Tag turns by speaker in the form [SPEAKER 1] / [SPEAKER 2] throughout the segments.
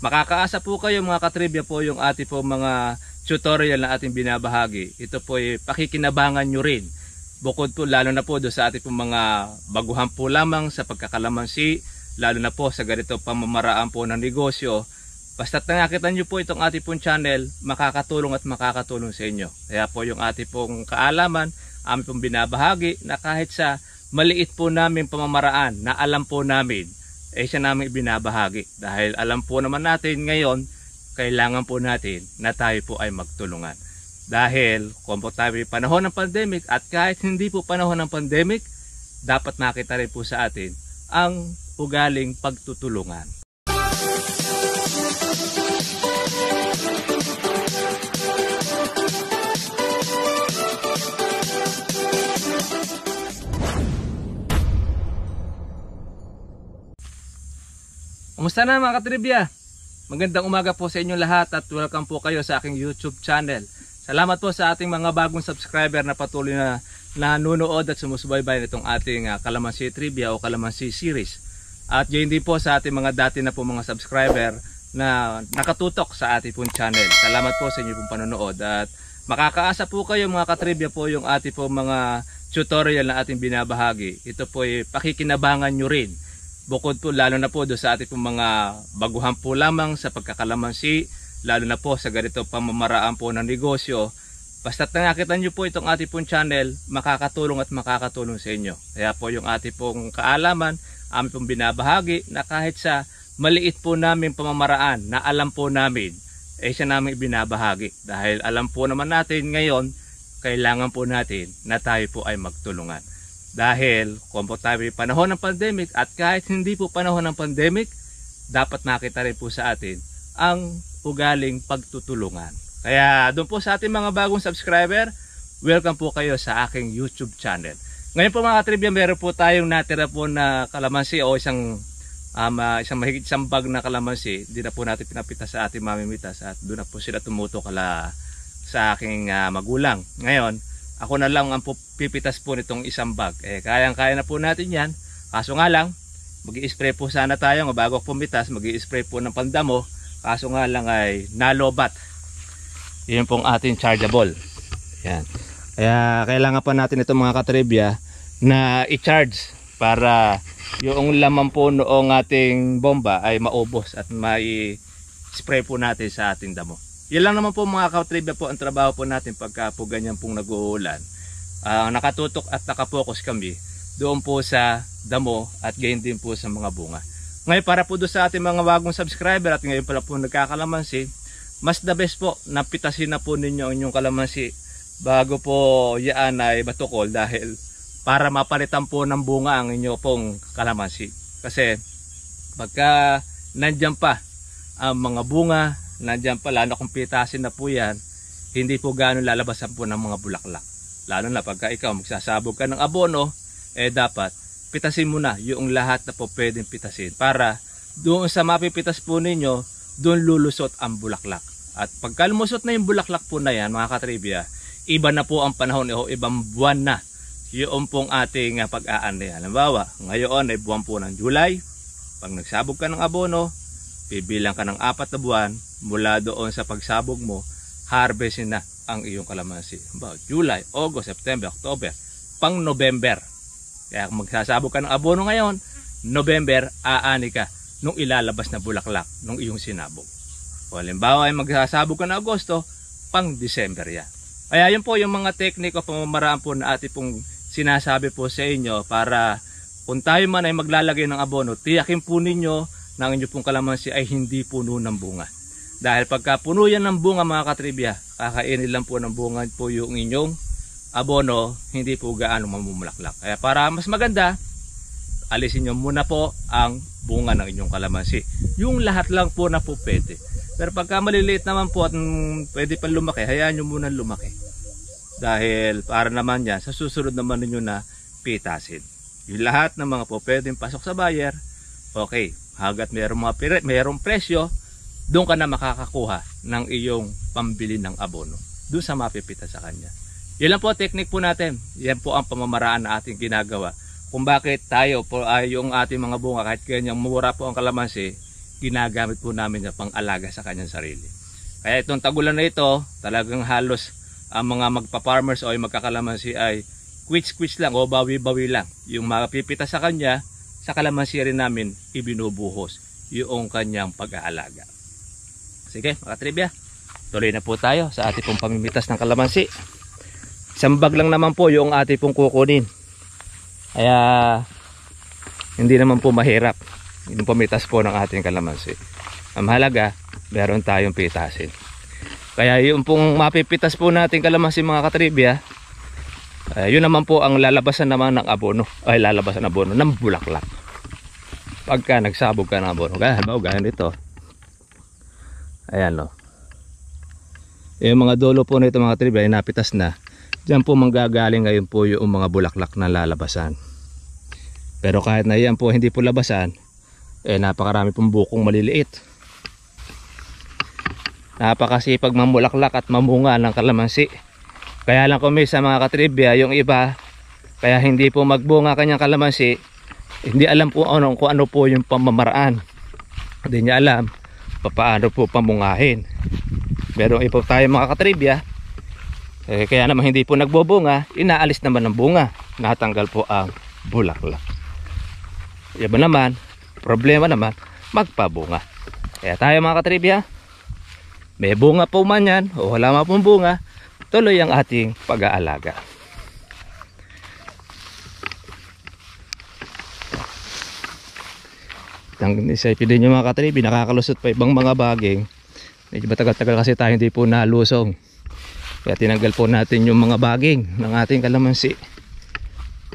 [SPEAKER 1] Makakaasa po kayo mga katribya po yung ating po mga tutorial na ating binabahagi. Ito po ay pakikinabangan nyo rin. Bukod po lalo na po do sa ating po mga baguhan po lamang sa pagkakalamansi, lalo na po sa ganito pamamaraan po ng negosyo. Basta't nakakita nyo po itong ating pong channel, makakatulong at makakatulong sa inyo. Kaya po yung ating pong kaalaman, aming pong binabahagi na kahit sa maliit po namin pamamaraan na alam po namin, siya namin ibinabahagi. Dahil alam po naman natin ngayon, kailangan po natin na tayo po ay magtulungan. Dahil komportable panahon ng pandemic at kahit hindi po panahon ng pandemic, dapat makita rin po sa atin ang ugaling pagtutulungan. Kumusta na mga katribya? Magandang umaga po sa inyo lahat at welcome po kayo sa aking YouTube channel. Salamat po sa ating mga bagong subscriber na patuloy na nanonood at sumusubaybay nitong ating Kalamansi Trivia o Kalamansi Series. At yun din po sa ating mga dati na po mga subscriber na nakatutok sa ating pong channel. Salamat po sa inyo pong panonood at makakaasa po kayo mga katribya po yung ating po mga tutorial na ating binabahagi. Ito po ay pakikinabangan nyo rin. Bukod po lalo na po do sa ating pong mga baguhan po lamang sa pagkakalamansi, lalo na po sa ganito pamamaraan po ng negosyo. Basta't nakakita nyo po itong ating pong channel, makakatulong at makakatulong sa inyo. Kaya po yung ating pong kaalaman, aming pong binabahagi na kahit sa maliit po namin pamamaraan na alam po namin, siya namin ibinabahagi. Dahil alam po naman natin ngayon, kailangan po natin na tayo po ay magtulungan. Dahil komportable panahon ng pandemic at kahit hindi po panahon ng pandemic, dapat makita rin po sa atin ang ugaling pagtutulungan. Kaya doon po sa ating mga bagong subscriber, welcome po kayo sa aking YouTube channel. Ngayon po mga katribya, meron po tayong natira po na kalamansi o isang mahigit isang bag na kalamansi. Hindi na po natin pinapitas sa ating mamimitas at doon na po sila tumutok sa aking magulang. Ngayon, ako na lang ang pipitas po nitong isang bag. Kayang-kaya na po natin yan. Kaso nga lang, mag-i-spray po sana tayo. Bago ako pumitas, mag-i-spray po ng pandamo. Kaso nga lang ay nalobat. Yun pong ating chargeable. Yan. Kaya kailangan pa natin itong mga katribya na i-charge para yung laman po noong ating bomba ay maubos at mai-spray po natin sa ating damo. Yan lang naman po mga katribya po ang trabaho po natin pagka po ganyan pong nag-uulan. Nakatutok at nakapokus kami doon po sa damo at gayon din po sa mga bunga. Ngayon para po doon sa ating mga bagong subscriber at ngayon pala po nagkakalamansi, mas the best po napitasin na po ninyo ang inyong kalamansi bago po yaan ay batukol dahil para mapalitan po ng bunga ang inyo pong kalamansi. Kasi pagka nandyan pa ang mga bunga, nandyan pa, lalo kung pitasin na po yan, hindi po gano'ng lalabasan po ng mga bulaklak. Lalo na pagka ikaw magsasabog ka ng abono, dapat pitasin mo na yung lahat na po pwedeng pitasin para doon sa mapipitas po ninyo, doon lulusot ang bulaklak. At pagka lumusot na yung bulaklak po na yan mga katribya, iba na po ang panahon o ibang buwan na yung pong ating pag-aani. Halimbawa, ngayon ay buwan po ng July, pag nagsabog ka ng abono, bibilang ka ng 4 na buwan mula doon sa pagsabog mo, harvestin na ang iyong kalamansi. About July, August, September, October, pang November. Kaya kung magsasabog ka ng abono ngayon, November, aani ka nung ilalabas na bulaklak nung iyong sinabog. O halimbawa ay magsasabog ka ng Agosto, pang December yan. Kaya yun po yung mga teknik o pamamaraan po na ating pong sinasabi po sa inyo para kung tayo man ay maglalagay ng abono, tiyakin po ninyo na ang inyong pong kalamansi ay hindi puno ng bunga. Dahil pagka puno yan ng bunga mga katribya, kakainin lang po ng bunga po yung inyong abono, hindi po gaano mamumulaklak. Kaya para mas maganda, alisin nyo muna po ang bunga ng inyong kalamansi. Yung lahat lang po na po pwede. Pero pagka maliliit naman po at pwede pa lumaki, hayaan nyo muna lumaki. Dahil para naman yan, sa susunod naman ninyo na pitasin. Yung lahat ng mga po pwedeng pasok sa buyer, okay. Hagat mayroong presyo, doon ka na makakakuha ng iyong pambili ng abono. Doon sa mapipita sa kanya. Yan lang po technique po natin. Yan po ang pamamaraan na ating ginagawa. Kung bakit tayo po ay yung ating mga bunga kahit ganyang mura po ang kalamansi, ginagamit po namin na pang-alaga sa kanyang sarili. Kaya itong tagulan na ito, talagang halos ang mga magpa-farmers o yung magkakalamansi ay quits lang o bawi-bawi lang. Yung mapipita sa kanya, sa kalamansi rin namin ibinubuhos yung kanyang pag-aalaga. Sige mga trivia, tuloy na po tayo sa ating pong pamimitas ng kalamansi. Isang bag lang naman po yung ating pong kukunin. Kaya hindi naman po mahirap yung pamitas po ng ating kalamansi. Ang mahalaga, meron tayong pitasin. Kaya yung pong mapipitas po natin kalamansi mga katribya, yun naman po ang lalabasan naman ng abono. Ay lalabasan ng abono ng bulaklak. Pagka nagsabog ka ng abono. Kaya gaya nito. Ayan o. Yung mga dulo po nito mga katribya ay napitas na. Diyan po manggagaling ngayon po yung mga bulaklak na lalabasan. Pero kahit na yan po hindi po labasan, napakarami pong bukong maliliit. Napakasipag mamulaklak at mamunga ng kalamansi. Kaya lang kung sa mga katribya, yung iba, kaya hindi po magbunga kanyang kalamansi, hindi alam po kung ano po yung pamamaraan. Hindi niya alam paano po pamungahin. Pero ipo tayo mga katribya, kaya naman hindi po nagbubunga, inaalis naman ng bunga. Natanggal po ang bulaklak. Iba naman, problema naman, magpabunga. Kaya tayo mga katribya, may bunga po man yan o wala man pong bunga, tuloy ang ating pag-aalaga. Isipin din yung mga katribya, nakakalusot pa ibang mga baging. Medyo matagal-tagal kasi tayo hindi po nalusong. Kaya tinanggal po natin yung mga baging ng ating kalamansi.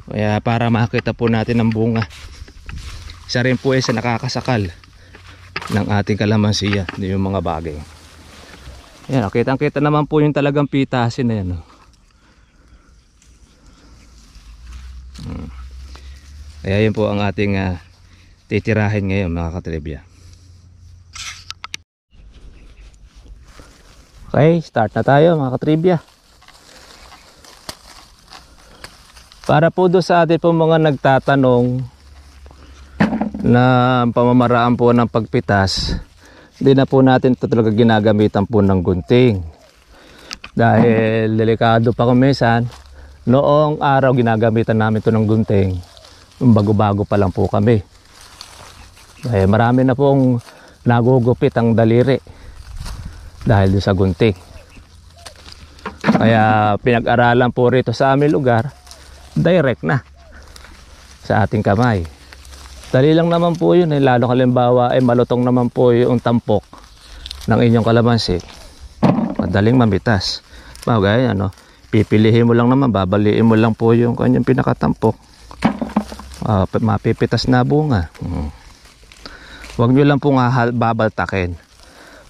[SPEAKER 1] Kaya para makita po natin ang bunga. Isa rin po sa nakakasakal ng ating kalamansiya, yung mga baging. Ayan, kitang-kita naman po yung talagang pitasin na yan. Kaya yun po ang ating titirahin ngayon mga katribya. Okay, start na tayo mga katribya. Para po doon sa atin po mga nagtatanong na pamamaraan po ng pagpitas, hindi na po natin ito talaga ginagamitan po ng gunting. Dahil delikado pa kumisan, noong araw ginagamitan namin ito ng gunting, bago-bago pa lang po kami. Marami na pong nagugupit ang daliri dahil sa gunting. Kaya pinag-aralan po rito sa aming lugar, direct na sa ating kamay. Dali lang naman po yun, lalo kalimbawa ay malutong naman po yung tampok ng inyong kalamansi. Madaling mamitas. Bagay, pipilihin mo lang naman, babaliin mo lang po yung kanyang pinakatampok. Mapipitas na bunga. Huwag nyo lang po babaltakin.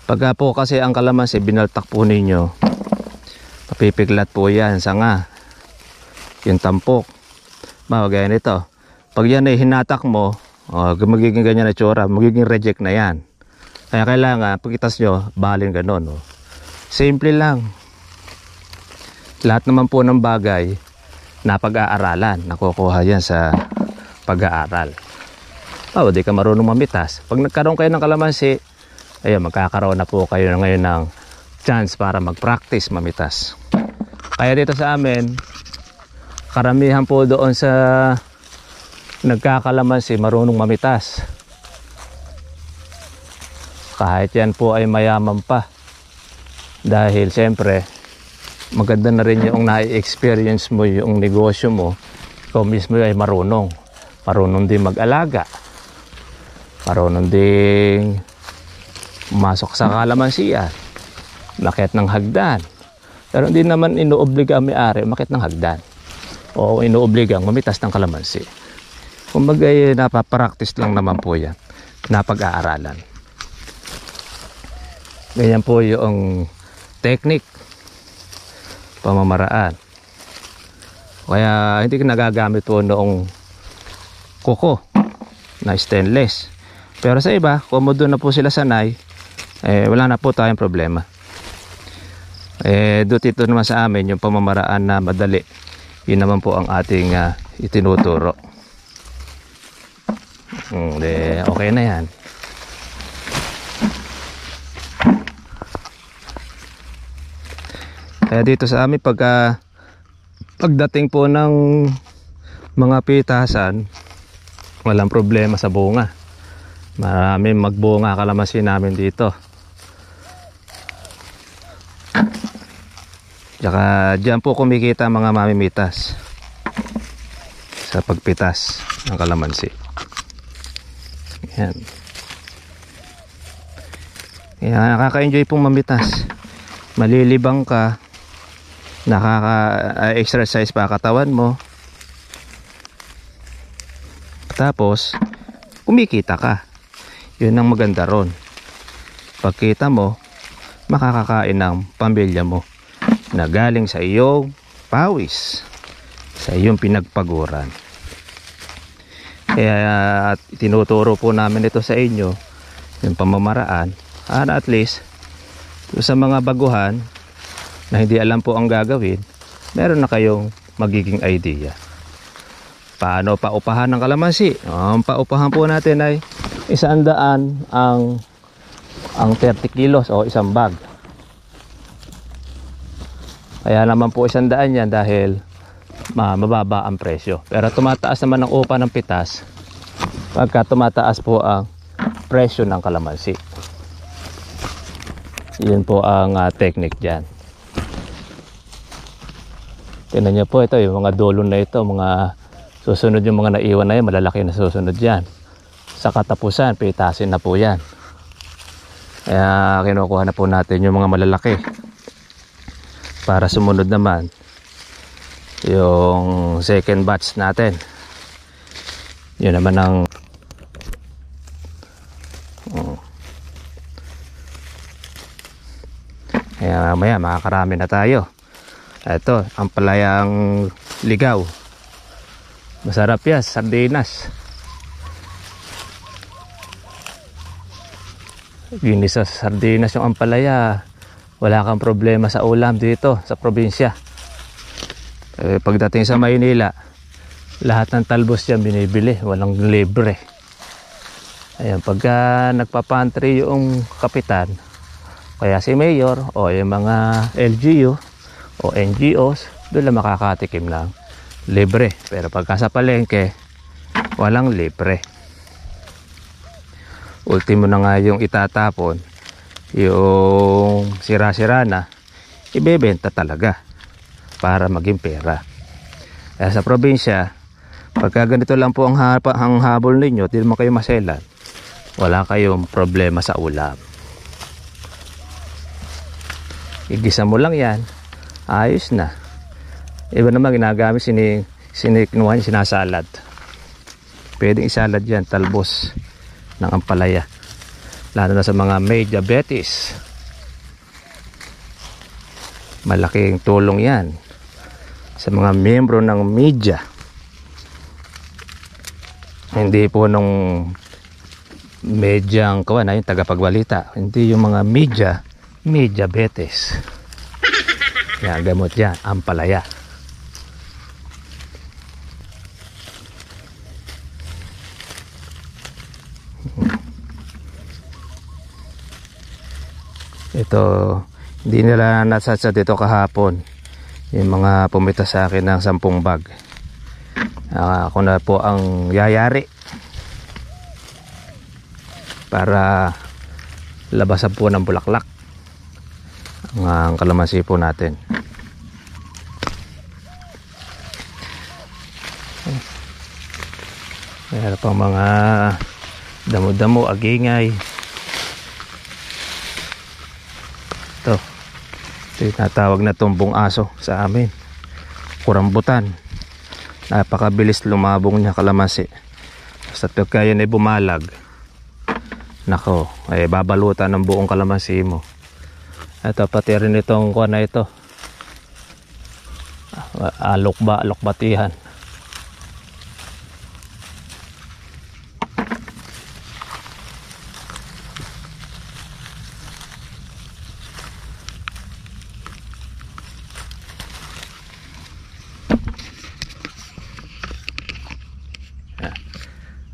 [SPEAKER 1] Pagka po kasi ang kalamansi binaltak po ninyo, mapipiglat po yan, sanga, yung tampok. Bagay nito. Pag yan ay hinatak mo, magiging ganyan na tsura, magiging reject na yan. Kaya kailangan, pagkitas nyo, balin ganon. Simple lang. Lahat naman po ng bagay na pag-aaralan, nakukuha yan sa pag-aaral. Di ka marunong mamitas. Pag nagkaroon kayo ng kalamansi, ayun, magkakaroon na po kayo ngayon ng chance para mag-practice mamitas. Kaya dito sa amin, karamihan po doon sa nagkakalamansi marunong mamitas. Kahit yan po ay mayaman pa. Dahil siyempre, maganda na rin yung na-experience mo yung negosyo mo. Ikaw mismo ay marunong. Marunong din mag-alaga. Marunong din masok sa kalamansiya. Makit ng hagdan. Pero hindi naman inuobliga ang may-ari makit ng hagdan. O inuobliga ang mamitas ng kalamansi. Kumbaga napapractice lang naman po yan. Napag-aaralan. Ganyan po yung technique. Pamamaraan. Kaya hindi nagagamit po noong kuko na stainless. Pero sa iba, kung doon na po sila sanay, wala na po tayong problema. Dito naman sa amin, yung pamamaraan na madali, yun naman po ang ating itinuturo. Okay na yan. Kaya dito sa amin pagdating po ng mga pitasan, walang problema sa bunga. Marami magbunga kalamansi namin dito. Tsaka dyan po kumikita mga mamimitas sa pagpitas ng kalamansi. Yan. Kaya nakaka-enjoy pong mamitas. Malilibang ka, nakaka-exercise pa katawan mo, tapos kumikita ka. Yun ang maganda ron. Pagkita mo, makakakain ng pamilya mo na galing sa iyong pawis, sa iyong pinagpaguran. Kaya tinuturo po namin ito sa inyo, yung pamamaraan, at least sa mga baguhan na hindi alam po ang gagawin, meron na kayong magiging idea. Paano paupahan ng kalamansi? Ang paupahan po natin ay 100 ang 30 kilos o isang bag. Kaya naman po 100 yan dahil mababa ang presyo. Pero tumataas naman ang upa ng pitas pagka tumataas po ang presyo ng kalamansi. Yun po ang technique dyan. Tingnan nyo po ito, yung mga dulo na ito, mga susunod yung mga naiwan na yan, malalaki na susunod yan. Sa katapusan, pitasin na po yan. Kaya kinukuha na po natin yung mga malalaki para sumunod naman yung second batch natin. Yun naman ang kaya mamaya makakarami na tayo. Ito, ang palayang ligaw. Masarap yan, sardinas. Ginis sa sardinas yung ampalaya. Wala kang problema sa ulam dito sa probinsya. Pagdating sa Maynila, lahat ng talbos yan binibili, walang libre. Ayan, pagka nagpapantry yung kapitan, kaya si mayor o yung mga LGU o NGOs, doon lang makakatikim ng libre. Pero pagka sa palengke, walang libre. Ultimo na nga yung itatapon, yung sira-sira na, ibebenta talaga para maging pera. Kaya sa probinsya, pagka ganito lang po ang habol ninyo, di naman kayo maselan, wala kayong problema sa ulam. Igisa mo lang yan, ayos na. Iba naman ginagamit, siniknuhan, sinasalad. Pwedeng isalad yan, talbos ng ampalaya. Lalo na sa mga may diabetes. Malaking tulong yan sa mga miyembro ng media. Hindi po nung medyang kawan, yung tagapagbalita. Hindi yung mga media, may diabetes. Yan, gamot yan, ampalaya. Ito, hindi nila nasatsa dito kahapon yung mga pumita sa akin ng 10 bag. Ako na po ang yayari para labasan po ng bulaklak ang kalamansi po natin. Mayroon pang mga damo-damo, agingay. Ito yung natawag na tumbong aso sa amin, kurambutan. Napakabilis lumabong niya kalamansi. Basta pagka yan ay bumalag, nako, ay babalutan ng buong kalamansi mo. Ito pati rin itong kuha na ito, alokbatihan.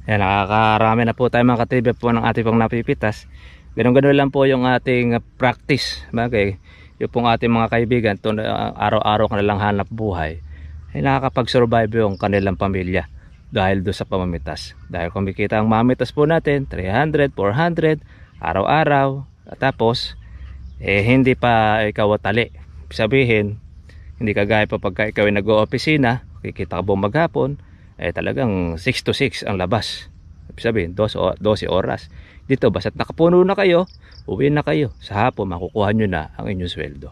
[SPEAKER 1] Yan, nakakarami na po tayo mga katribya po ng ating pong napipitas. Ganun lang po yung ating practice. Bagay, yung pong ating mga kaibigan, araw-araw kanilang hanap buhay, ay nakakapag-survive yung kanilang pamilya dahil doon sa pamamitas. Dahil kumikita ang mamitas po natin 300, 400 araw-araw, tapos hindi pa ikaw tali. Sabihin, hindi kagaya pa pagka ikaw ay nag-o-opisina, kikita ka buong maghapon, talagang 6 to 6 ang labas. Sabihin 12 oras. Dito basta't nakapuno na kayo, uwi na kayo, sa hapon makukuha nyo na ang inyong sweldo.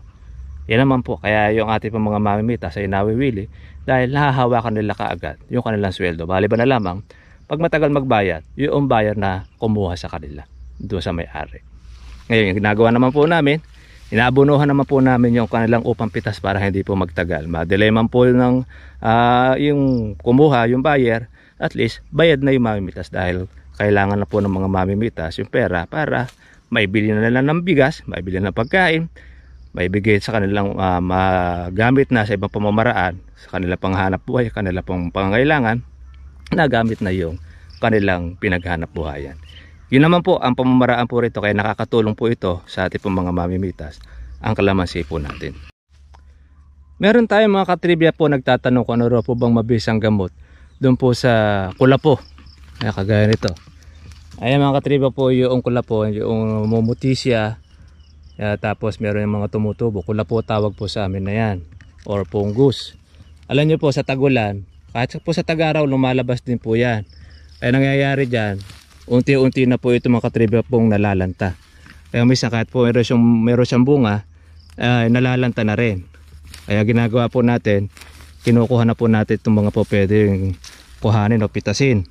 [SPEAKER 1] Yan naman po, kaya yung ating mga mamimitas ay nawiwili dahil nahahawakan nila kaagad yung kanilang sweldo. Bali ba na lamang, pag matagal magbayad, yung buyer na kumuha sa kanila doon sa may-ari. Ngayon, yung ginagawa naman po namin, inaabunuhan naman po namin yung kanilang upang pitas para hindi po magtagal. Ma-delay man po ng yung kumuha, yung buyer, at least bayad na yung mamimitas dahil kailangan na po ng mga mamimitas yung pera para maibili na nila ng bigas, maibili na ng pagkain, maibigay sa kanilang magamit na sa ibang pamamaraan, sa kanilang panghanap buhay, kanilang pangangailangan, nagamit na yung kanilang pinaghanap buhayan. Yun naman po ang pamamaraan po rito, kaya nakakatulong po ito sa ating mga mamimitas, ang kalamansi po natin. Meron tayong mga katribya po nagtatanong kung ano po bang mabisang gamot doon po sa kulapo. Kagaya nito. Ayan mga katribya po yung kulapo, yung mumutisya. Tapos meron yung mga tumutubo. Kulapo tawag po sa amin na yan. Or pungus. Alam nyo po sa tagulan, kahit po sa tag-araw lumalabas din po yan. Kaya nangyayari dyan, unti-unti na po ito mga katribya pong nalalanta. Kaya minsan kahit po meron siyang bunga, nalalanta na rin. Kaya ginagawa po natin, kinukuha na po natin itong mga po pwedeng kuhanin o pitasin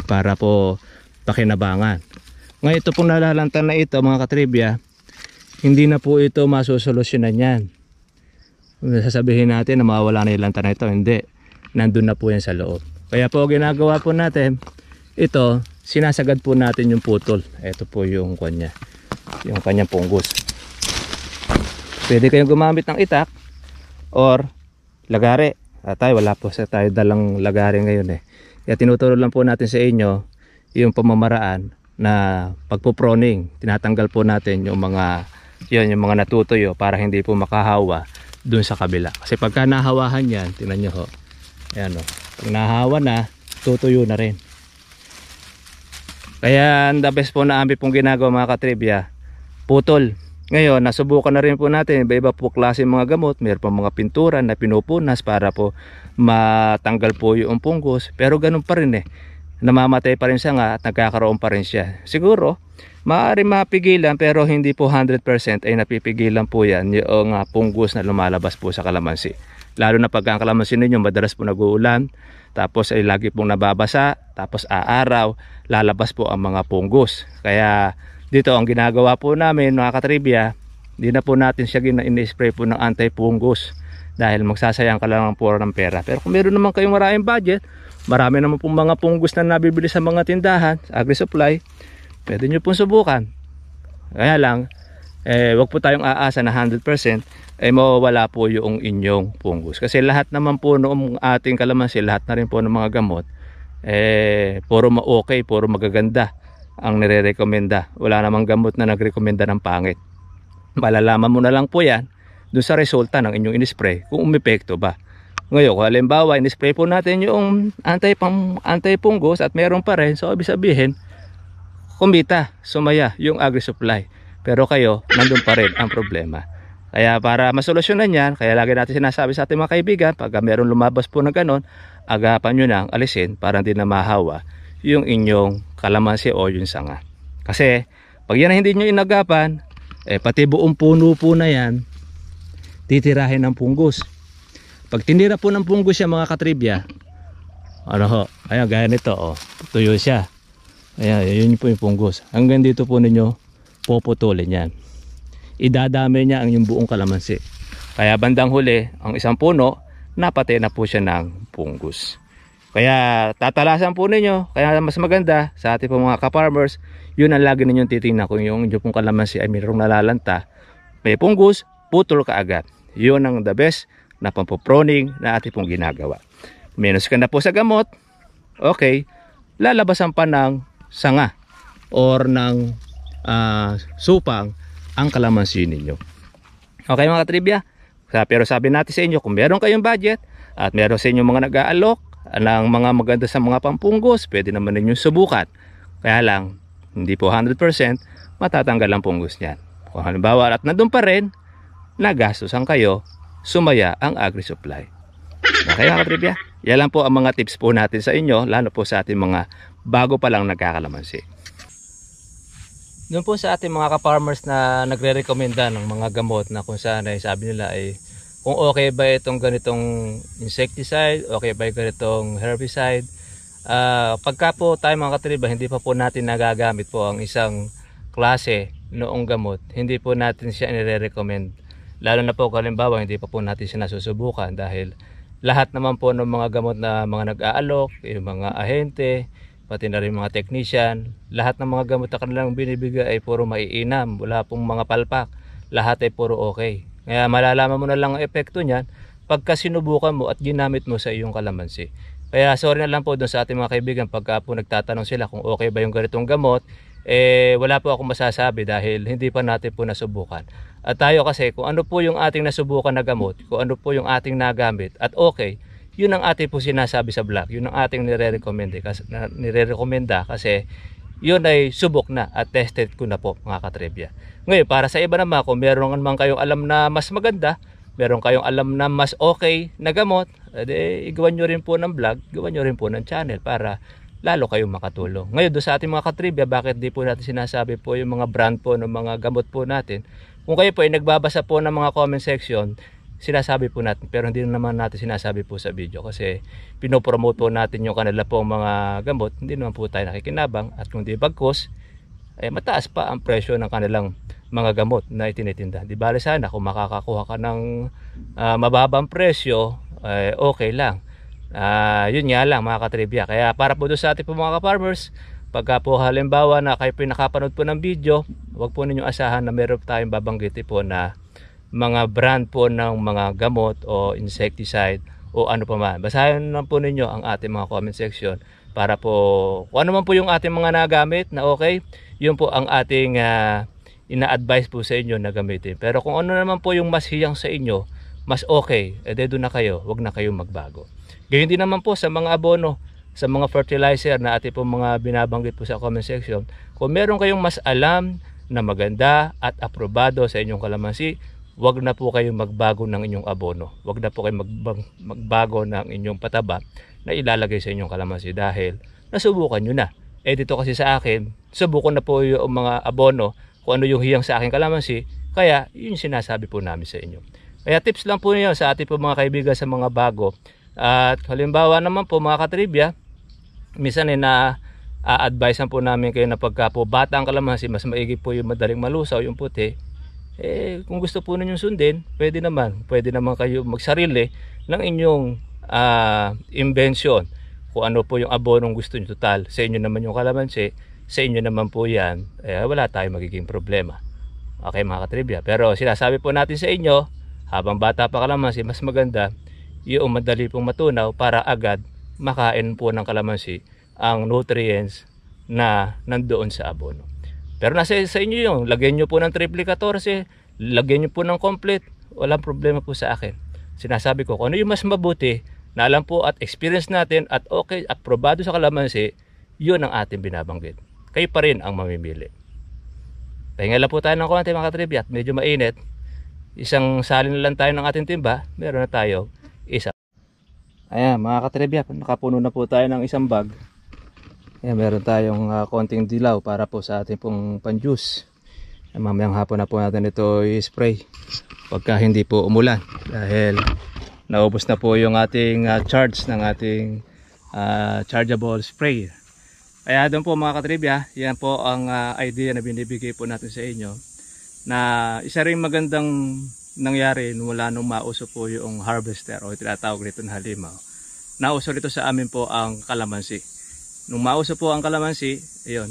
[SPEAKER 1] para po pakinabangan. Ngayon ito pong nalalanta na ito mga katribya, hindi na po ito masusolusyonan yan. Sasabihin natin na mawawala na yung lanta na ito, hindi. Nandun na po yan sa loob. Kaya po ginagawa po natin, ito, sinasagad po natin yung putol. Ito po yung kanya, yung kanyang punggos. Pwede kayong gumamit ng itak or lagare. Tayo wala po sa tayo dalang lagare ngayon eh. Kaya tinuturo lang po natin sa inyo yung pamamaraan na pagpo-proning. Tinatanggal po natin yung mga natutuyo para hindi po makahawa dun sa kabila. Kasi pagka nahawahan yan, tingnan nyo ho. Ayan o. Pag nahawa na, tutuyo na rin. Kaya the best po na ambi pong ginagawa mga katribya, putol. Ngayon, nasubukan na rin po natin, iba-iba po klase mga gamot, mayroon pa mga pintura na pinupunas para po matanggal po yung punggos, pero ganun pa rin namamatay pa rin siya nga at nagkakaroon pa rin siya. Siguro, maaari mapigilan pero hindi po 100% ay napipigilan po yan yung punggos na lumalabas po sa kalamansi. Lalo na pag ang kalamansi ninyo madalas po nag-uulan, tapos ay lagi pong nababasa, tapos aaraw, lalabas po ang mga punggos. Kaya dito ang ginagawa po namin mga katribya, hindi na po natin siya in-spray po ng anti-punggos dahil magsasayang ka lang po ng pera. Pero kung meron naman kayong maraming budget, marami naman pong mga punggos na nabibili sa mga tindahan, sa agri-supply, pwede nyo pong subukan. Kaya lang, wag po tayong aasa na 100% mawawala po yung inyong punggos. Kasi lahat naman po noong ating kalamansi, lahat na rin po ng mga gamot, puro okay, puro magaganda ang nire-recommenda. Wala namang gamot na nagrekomenda ng pangit. Malalaman mo na lang po yan dun sa resulta ng inyong in-spray kung umepekto ba. Ngayon, kung halimbawa in-spray po natin yung anti-punggos at meron pa rin, so ibig sabihin kumita, sumaya yung agri-supply. Pero kayo, nandun pa rin ang problema. Kaya para masolusyonan yan, kaya lagi natin sinasabi sa ating mga kaibigan, pag meron lumabas po ng ganon, agapan nyo nang alisin para hindi na mahawa yung inyong kalamansi o yung sanga. Kasi pag yan hindi nyo inagapan, pati buong puno po na yan titirahin ng punggos. Pag tinira po ng punggos siya mga katribya, ano ho, ayan gaya nito tuyo siya. Ayan, yun po yung punggos. Hanggang dito po ninyo puputulin yan. Idadami niya ang yung buong kalamansi. Kaya bandang huli, ang isang puno, napatay na po siya ng punggos. Kaya tatalasan po ninyo, kaya mas maganda sa ating mga ka-farmers, yun ang lagi ninyong titingnan kung yung inyong pong kalamansi ay mayroong nalalanta, may punggos, putol ka agad. Yun ang the best na pampoproning na ating pong ginagawa. Minus ka na po sa gamot, okay, lalabasan pa ng sanga or ng supang ang kalamansi ninyo. Okay mga katribya, pero sabi natin sa inyo, kung meron kayong budget at meron sa inyo mga nag-aalok ng mga maganda sa mga pampunggos, pwede naman ninyong subukan. Kaya lang, hindi po 100% matatanggal ang punggos niyan. Kung halimbawa at nandun pa rin, nagastusan kayo, sumaya ang AgriSupply. Okay mga katribya, yan lang po ang mga tips po natin sa inyo, lalo po sa ating mga bago pa lang nagkakalamansi. Doon po sa ating mga ka-farmers na nagre-recommenda ng mga gamot na kung saan ay sabi nila ay kung okay ba itong ganitong insecticide, okay ba ganitong herbicide. Pagka po tayo mga katriba, hindi pa po natin nagagamit po ang isang klase noong gamot, hindi po natin siya nire-recommend. Lalo na po kalimbawa, hindi pa po natin siya nasusubukan dahil lahat naman po ng mga gamot na mga nag-aalok, yung mga ahente, pati na rin mga technician, lahat ng mga gamot na kanilang binibigay ay puro maiinam, wala pong mga palpak, lahat ay puro okay. Kaya malalaman mo na lang ang epekto niyan pagka sinubukan mo at ginamit mo sa iyong kalamansi. Kaya sorry na lang po doon sa ating mga kaibigan pagka po nagtatanong sila kung okay ba yung ganitong gamot, wala po akong masasabi dahil hindi pa natin po nasubukan. At tayo kasi kung ano po yung ating nasubukan na gamot, kung ano po yung ating nagamit at okay, yun ang ating po sinasabi sa vlog, yun ang ating nire-recommenda kasi yun ay subok na at tested ko na po mga katribya. Ngayon para sa iba naman, kung meron naman kayong alam na mas maganda, meron kayong alam na mas okay na gamot, igawan nyo rin po ng vlog, igawan nyo rin po ng channel para lalo kayong makatulong. Ngayon doon sa ating mga katribya, bakit di po natin sinasabi po yung mga brand po ng mga gamot po natin? Kung kayo po ay nagbabasa po ng mga comment section, sinasabi po natin, pero hindi naman natin sinasabi po sa video kasi pinopromote po natin yung kanila pong mga gamot, hindi naman po tayo nakikinabang at kung di bagkos, mataas pa ang presyo ng kanilang mga gamot na itinitinda. Di bale sana kung makakakuha ka ng mababang presyo, okay lang. Yun nga lang mga katribya. Kaya para po doon sa ating po mga ka-farmers, pagka po halimbawa na kayo pinakapanood po ng video, huwag po ninyong asahan na meron tayong babanggiti po na mga brand po ng mga gamot o insecticide o ano pa man. Basahin lang po ninyo ang ating mga comment section para po kung ano man po yung ating mga nagamit na okay, yun po ang ating ina-advise po sa inyo na gamitin. Pero kung ano naman po yung mas hiyang sa inyo, mas okay, doon na kayo, wag na kayong magbago. Ganyan din naman po sa mga abono, sa mga fertilizer na ating po mga binabanggit po sa comment section. Kung meron kayong mas alam na maganda at aprobado sa inyong kalamansi, wag na po kayong magbago ng inyong abono. Wag na po kayong magbago ng inyong pataba na ilalagay sa inyong kalamansi dahil nasubukan nyo na. Dito kasi sa akin, subukan na po yung mga abono kung ano yung hiyang sa aking kalamansi, kaya yun sinasabi po namin sa inyo. Kaya tips lang po niyo sa ating po mga kaibigan sa mga bago. At halimbawa naman po mga katribya, minsan na-advise po namin kayo na pagka po bata ang kalamansi, mas maigi po yung madaling malusaw, yung puti. Kung gusto po ninyong sundin, pwede naman kayo magsarili ng inyong invention. Kung ano po yung abonong gusto nyo, total sa inyo naman yung kalamansi, sa inyo naman po yan, wala tayong magiging problema. Okay mga katribya, pero sinasabi po natin sa inyo, habang bata pa kalamansi, mas maganda yung madali pong matunaw para agad makain po ng kalamansi ang nutrients na nandoon sa abono. Pero nasa sa inyo yun, lagyan nyo po ng triple 14, lagyan nyo po ng complete, walang problema po sa akin. Sinasabi ko, kung ano yung mas mabuti, na alam po at experience natin at okay at probado sa kalamansi, yun ang ating binabanggit. Kayo pa rin ang mamimili. Pahinga lang po tayo ng konti mga katribya at medyo mainit. Isang salin na lang tayo ng ating timba, meron na tayo isa. Ayan mga katribya, nakapuno na po tayo ng isang bag. Ayan, meron tayong konting dilaw para po sa ating pong pan-juice. Mamayang hapon na po natin ito i-spray pagka hindi po umulan dahil naubos na po yung ating charge ng ating chargeable spray. Kaya doon po mga katribya, yan po ang idea na binibigay po natin sa inyo na isa rin magandang nangyari mula nung mauso po yung harvester o tinatawag nito na halimaw. Nauso nito sa amin po ang kalamansi. Nung mauso po ang kalamansi, ayun,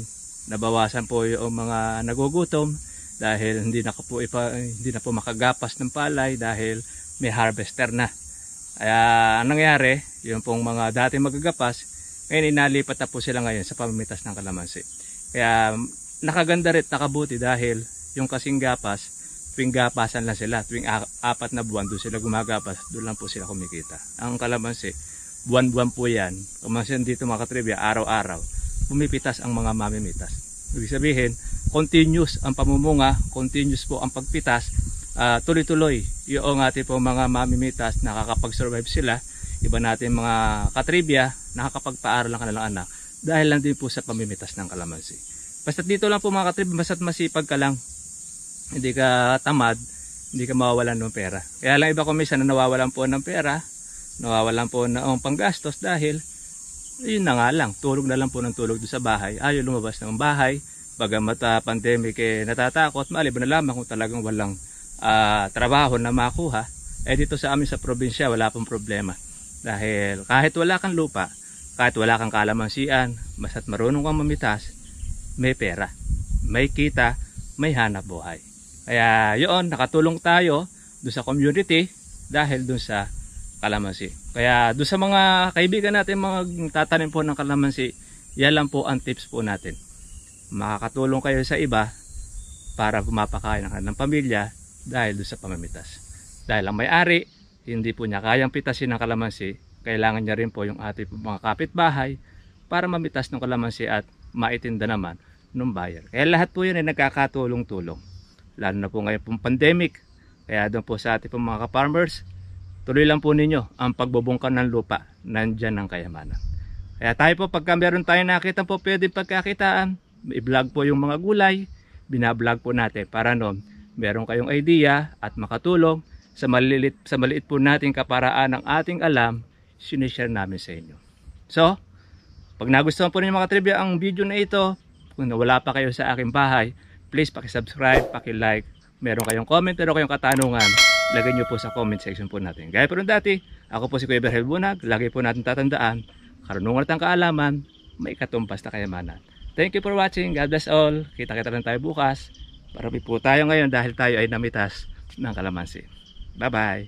[SPEAKER 1] nabawasan po yung mga nagugutom dahil hindi na po makagapas ng palay dahil may harvester na. Kaya ang nangyari, yung pong mga dating magagapas, ngayon inalipat na po sila ngayon sa pamimitas ng kalamansi. Kaya nakaganda rin, nakabuti dahil yung kasing gapas tuwing gapasan lang sila, tuwing 4 na buwan doon sila gumagapas, doon lang po sila kumikita. Ang kalamansi, buwan-buwan po yan. Kalamansi dito mga katribya, araw-araw, pumipitas ang mga mamimitas. Ibig sabihin, continuous ang pamumunga, continuous po ang pagpitas, tuloy-tuloy yung ating po mga mamimitas, nakakapag-survive sila. Iba natin mga katribya, nakakapagpaaral ang kanilang anak dahil lang din po sa pamimitas ng kalamansi. Basta dito lang po mga katribya, basta't masipag ka lang, hindi ka tamad, hindi ka mawawalan ng pera. Kaya lang iba ko minsan na nawawalan po ng pera, nawawalan po ng panggastos dahil yun na nga lang, tulog na lang po ng tulog doon sa bahay, ayaw lumabas ng bahay. Bagamat pandemic natatakot, maliban na lamang kung talagang walang trabaho na makuha. Dito sa amin sa probinsya wala pong problema, dahil kahit wala kang lupa, kahit wala kang kalamansian, basta't marunong kang mamitas, may pera, may kita, may hanap buhay. Kaya yun, nakatulong tayo doon sa community dahil doon sa kalamansi. Kaya doon sa mga kaibigan natin mga tatanim po ng kalamansi, yan lang po ang tips po natin. Makakatulong kayo sa iba para pumapakain ng kanilang pamilya dahil doon sa pamamitas. Dahil ang may-ari, hindi po niya kayang pitasin ng kalamansi, kailangan niya rin po yung ating mga kapitbahay para mamitas ng kalamansi at maitinda naman ng buyer. Kaya lahat po yun ay nagkakatulong-tulong. Lalo na po ngayon pong pandemic. Kaya doon po sa ating mga ka-farmers, tuloy lang po ninyo ang pagbubungkan ng lupa. Nandyan ang kayamanan. Kaya tayo po, pagka meron tayo nakita po pwede pagkakitaan, i-vlog po yung mga gulay, binablog po natin para noon meron kayong idea at makatulong sa maliit po nating kaparaan ng ating alam, sinishare namin sa inyo. So, pag nagustuhan po ninyo mga trivia ang video na ito, kung wala pa kayo sa aking bahay, please paki-subscribe, paki-like. Meron kayong comment, meron kayong katanungan, lagay nyo po sa comment section po natin. Gaya po rin dati, ako po si Kuya Berhel Bunag. Lagi po natin tatandaan, karunungan at ang kaalaman, may katumpas na kayamanan. Thank you for watching. God bless all. Kita-kita lang tayo bukas. Marami po tayo ngayon dahil tayo ay namitas ng kalamansi. Bye-bye.